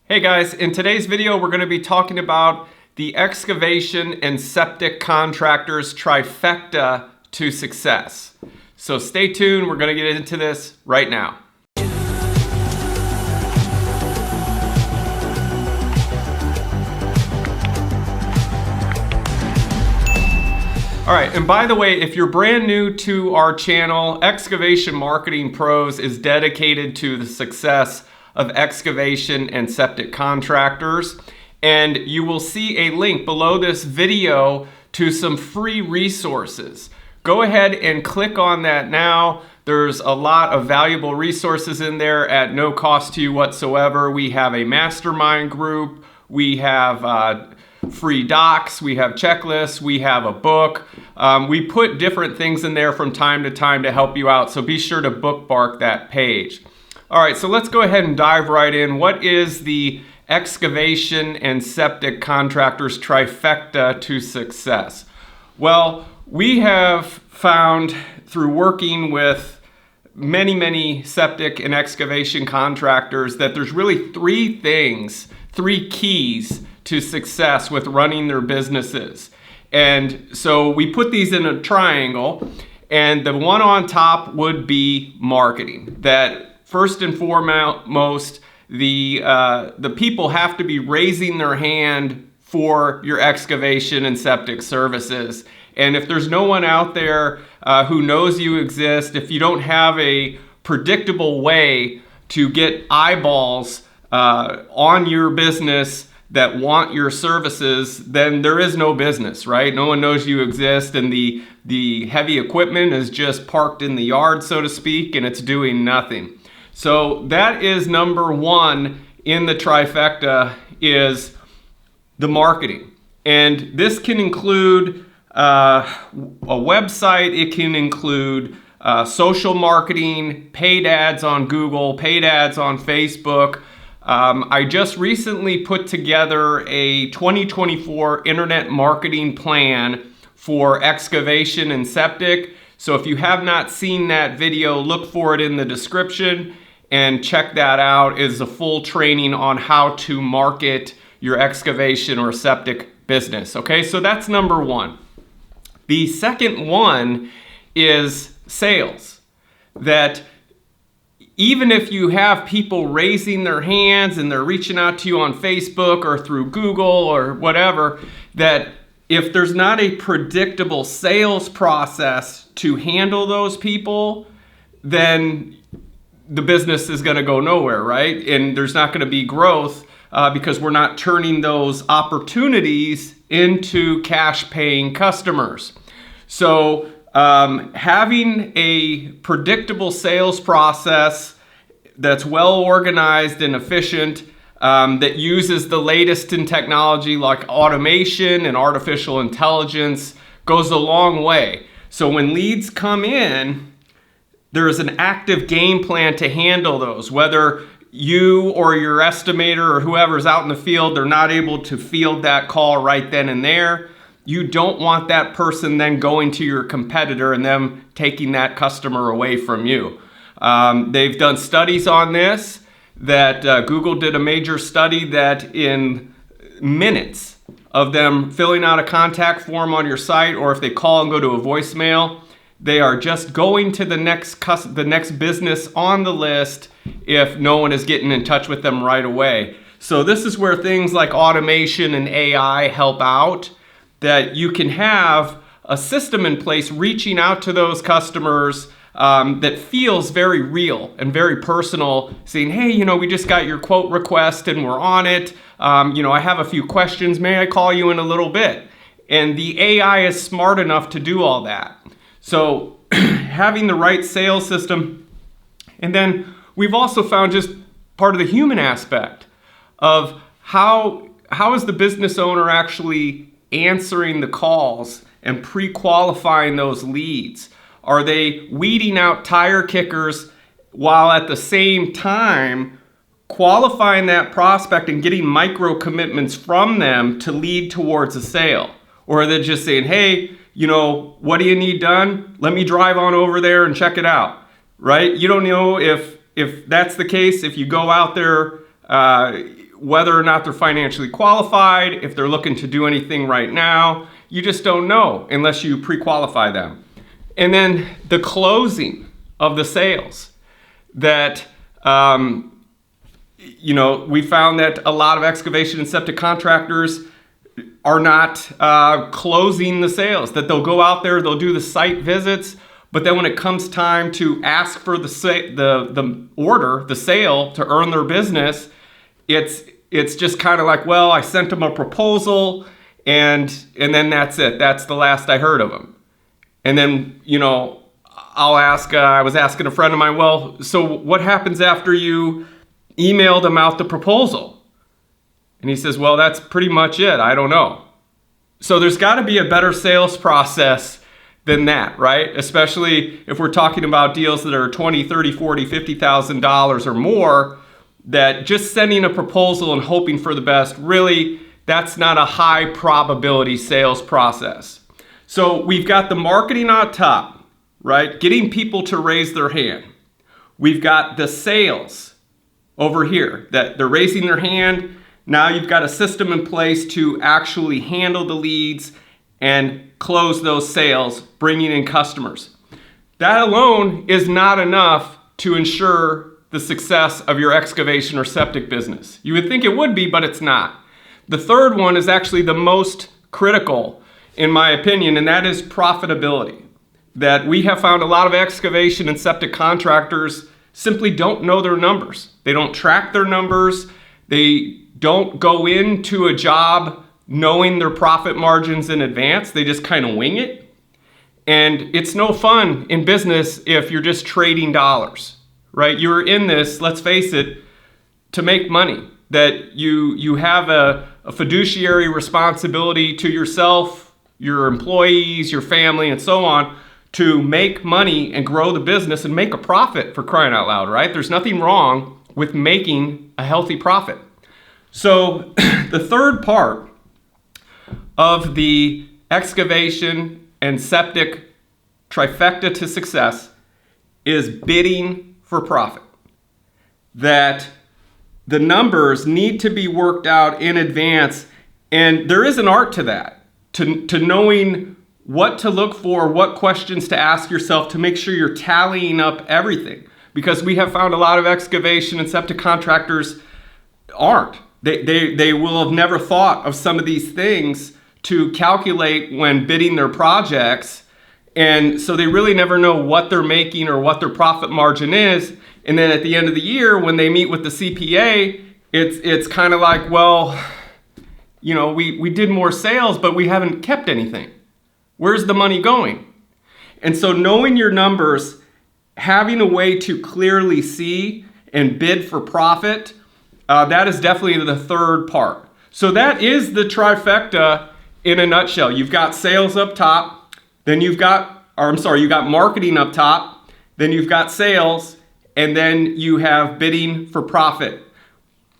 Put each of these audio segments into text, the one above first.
Hey guys, in today's video we're going to be talking about the excavation and septic contractors trifecta to success. So stay tuned, we're going to get into this right now. Alright, and by the way, if you're brand new to our channel, Excavation Marketing Pros is dedicated to the success of excavation and septic contractors. And you will see a link below this video to some free resources. Go ahead and click on that now. There's a lot of valuable resources in there at no cost to you whatsoever. We have a mastermind group, we have free docs, we have checklists, we have a book. We put different things in there from time to time to help you out, so be sure to bookmark that page. All right, so let's go ahead and dive right in. What is the excavation and septic contractors trifecta to success? Well, we have found through working with many septic and excavation contractors that there's really three keys to success with running their businesses. And so we put these in a triangle, and the one on top would be marketing. That first and foremost, the people have to be raising their hand for your excavation and septic services. And if there's no one out there who knows you exist, if you don't have a predictable way to get eyeballs on your business that want your services, then there is no business, right? No one knows you exist, and the heavy equipment is just parked in the yard, so to speak, and it's doing nothing. So that is number one in the trifecta, is the marketing. And this can include a website, it can include social marketing, paid ads on Google, paid ads on Facebook. I just recently put together a 2024 internet marketing plan for excavation and septic. So if you have not seen that video, look for it in the description and check that out. It's a full training on how to market your excavation or septic business. Okay, so that's number one. The second one is sales. That even if you have people raising their hands and they're reaching out to you on Facebook or through Google or whatever, that if there's not a predictable sales process to handle those people, then the business is going to go nowhere, right? And there's not going to be growth because we're not turning those opportunities into cash-paying customers. So having a predictable sales process that's well organized and efficient, that uses the latest in technology like automation and artificial intelligence goes a long way. So when leads come in, there is an active game plan to handle those. Whether you or your estimator or whoever's out in the field, they're not able to field that call right then and there, you don't want that person then going to your competitor and them taking that customer away from you. They've done studies on this, that Google did a major study that in minutes of them filling out a contact form on your site, or if they call and go to a voicemail, they are just going to the next business on the list if no one is getting in touch with them right away. So this is where things like automation and AI help out, that you can have a system in place reaching out to those customers that feels very real and very personal, saying, hey, we just got your quote request and we're on it. I have a few questions. May I call you in a little bit? And the AI is smart enough to do all that. So having the right sales system. And then we've also found just part of the human aspect of how is the business owner actually answering the calls and pre-qualifying those leads? Are they weeding out tire kickers while at the same time qualifying that prospect and getting micro commitments from them to lead towards a sale? Or are they just saying, hey, what do you need done? Let me drive on over there and check it out, right? You don't know if that's the case, if you go out there whether or not they're financially qualified, if they're looking to do anything right now. You just don't know unless you pre-qualify them. And then the closing of the sales that, we found that a lot of excavation and septic contractors are not closing the sales, that they'll go out there, they'll do the site visits, but then when it comes time to ask for the sale to earn their business, it's just kind of like, well, I sent them a proposal and then that's it. That's the last I heard of them. And then, I'll ask, I was asking a friend of mine, well, so what happens after you email them out the proposal? And he says, well, that's pretty much it. I don't know. So there's got to be a better sales process than that, right? Especially if we're talking about deals that are $20, $30, $40, $50,000 or more, that just sending a proposal and hoping for the best, really, that's not a high probability sales process. So we've got the marketing on top, right? Getting people to raise their hand. We've got the sales over here that they're raising their hand. Now you've got a system in place to actually handle the leads and close those sales, bringing in customers. That alone is not enough to ensure the success of your excavation or septic business. You would think it would be, but it's not. The third one is actually the most critical, in my opinion, and that is profitability. That we have found a lot of excavation and septic contractors simply don't know their numbers. They don't track their numbers. They don't go into a job knowing their profit margins in advance. They just kind of wing it. And it's no fun in business if you're just trading dollars, right? You're in this, let's face it, to make money. That you have a fiduciary responsibility to yourself, your employees, your family, and so on, to make money and grow the business and make a profit, for crying out loud, right? There's nothing wrong with making a healthy profit. So the third part of the excavation and septic trifecta to success is bidding for profit. That the numbers need to be worked out in advance, and there is an art to that, to knowing what to look for, what questions to ask yourself to make sure you're tallying up everything. Because we have found a lot of excavation and septic contractors aren't. They will have never thought of some of these things to calculate when bidding their projects. And so they really never know what they're making or what their profit margin is. And then at the end of the year, when they meet with the CPA, it's kind of like, well, we did more sales, but we haven't kept anything. Where's the money going? And so knowing your numbers, having a way to clearly see and bid for profit, that is definitely the third part. So that is the trifecta in a nutshell. You've got sales up top, then you've got marketing up top, then you've got sales, and then you have bidding for profit.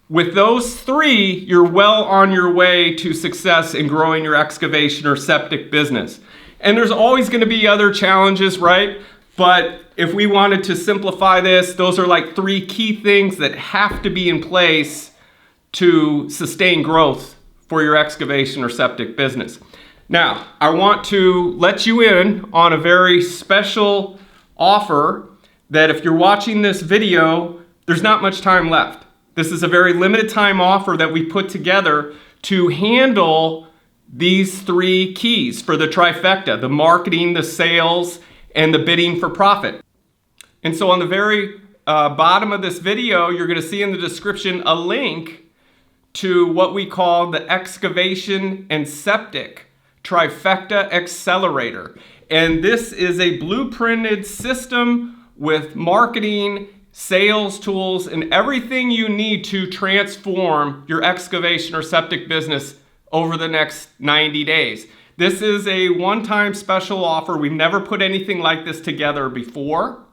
With those three, you're well on your way to success in growing your excavation or septic business. And there's always going to be other challenges, right? But if we wanted to simplify this, those are like three key things that have to be in place to sustain growth for your excavation or septic business. Now, I want to let you in on a very special offer that if you're watching this video, there's not much time left. This is a very limited time offer that we put together to handle these three keys for the trifecta: the marketing, the sales, and the bidding for profit. And so on the very bottom of this video, you're going to see in the description a link to what we call the Excavation and Septic Trifecta Accelerator. And this is a blueprinted system with marketing, sales tools, and everything you need to transform your excavation or septic business over the next 90 days. This is a one-time special offer. We've never put anything like this together before.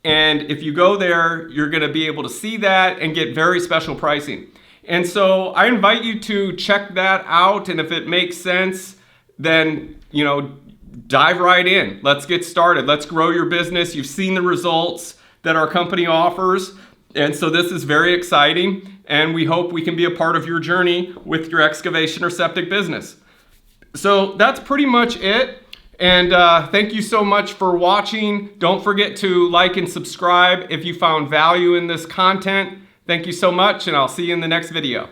And if you go there, you're going to be able to see that and get very special pricing. And so I invite you to check that out. And if it makes sense, then, dive right in. Let's get started. Let's grow your business. You've seen the results that our company offers. And so this is very exciting. and we hope we can be a part of your journey with your excavation or septic business. So that's pretty much it. And thank you so much for watching. Don't forget to like and subscribe if you found value in this content. Thank you so much, and I'll see you in the next video.